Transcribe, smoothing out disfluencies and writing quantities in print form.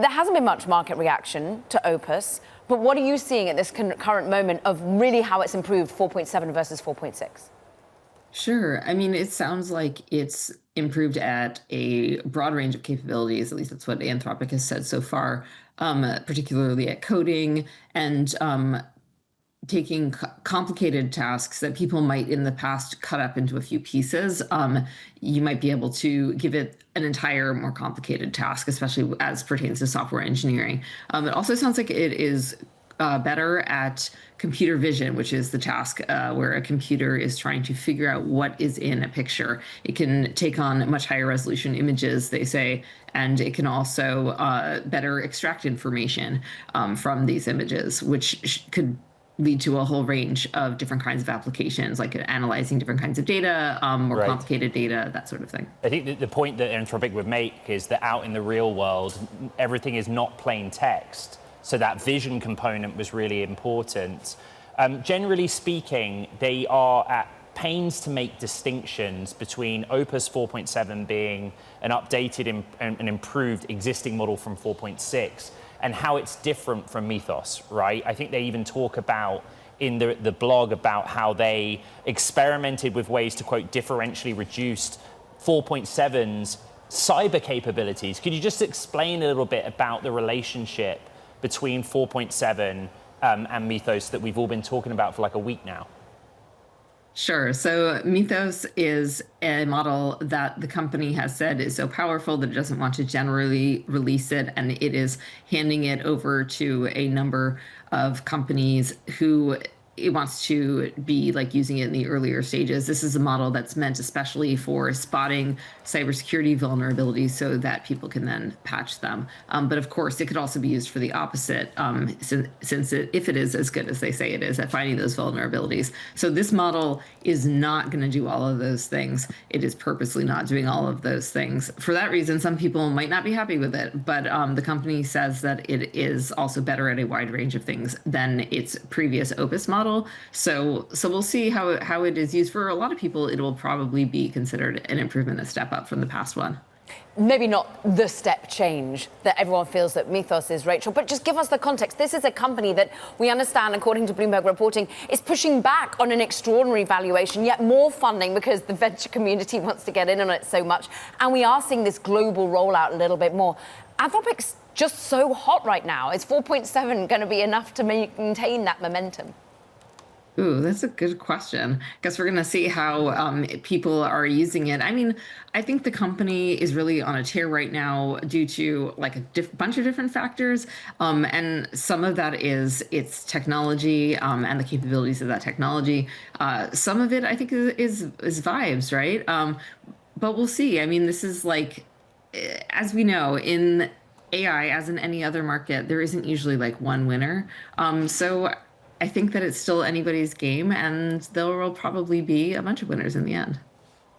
there hasn't been much market reaction to Opus, but what are you seeing at this current moment of really how it's improved 4.7 versus 4.6? Sure. I mean, it sounds like it's improved at a broad range of capabilities. At least that's what Anthropic has said so far, particularly at coding and taking complicated tasks that people might in the past cut up into a few pieces. You might be able to give it an entire, more complicated task, especially as pertains to software engineering. It also sounds like it is better at computer vision, which is the task where a computer is trying to figure out what is in a picture. It can take on much higher resolution images, they say, and it can also better extract information from these images, which could lead to a whole range of different kinds of applications, like analyzing different kinds of data, more complicated data, that sort of thing. I think the point that Anthropic would make is that out in the real world, everything is not plain text. So that vision component was really important. Generally speaking, they are at pains to make distinctions between Opus 4.7 being an updated and improved existing model from 4.6 and how it's different from Mythos, right? I think they even talk about in the blog about how they experimented with ways to, quote, differentially reduce 4.7's cyber capabilities. Could you just explain a little bit about the relationship between 4.7 and Mythos that we've all been talking about for like a week now? Sure. So Mythos is a model that the company has said is so powerful that it doesn't want to generally release it, and it is handing it over to a number of companies who it wants to be like using it in the earlier stages. This is a model that's meant especially for spotting cybersecurity vulnerabilities so that people can then patch them. But of course, it could also be used for the opposite, since if it is as good as they say it is at finding those vulnerabilities. So this model is not going to do all of those things. It is purposely not doing all of those things. For that reason, some people might not be happy with it, but the company says that it is also better at a wide range of things than its previous Opus model. So we'll see how it is used. For a lot of people, it will probably be considered an improvement, a step up from the past one. Maybe not the step change that everyone feels that Mythos is, Rachel, but just give us the context. This is a company that we understand, according to Bloomberg reporting, is pushing back on an extraordinary valuation, yet more funding because the venture community wants to get in on it so much. And we are seeing this global rollout a little bit more. Anthropic's just so hot right now. Is 4.7 going to be enough to maintain that momentum? Ooh, that's a good question. Guess we're going to see how people are using it. I mean, I think the company is really on a tear right now due to like a bunch of different factors. And some of that is its technology and the capabilities of that technology. Some of it, I think, is vibes, right? But we'll see. I mean, this is like, as we know, in AI, as in any other market, there isn't usually like one winner. So I think that it's still anybody's game, and there will probably be a bunch of winners in the end.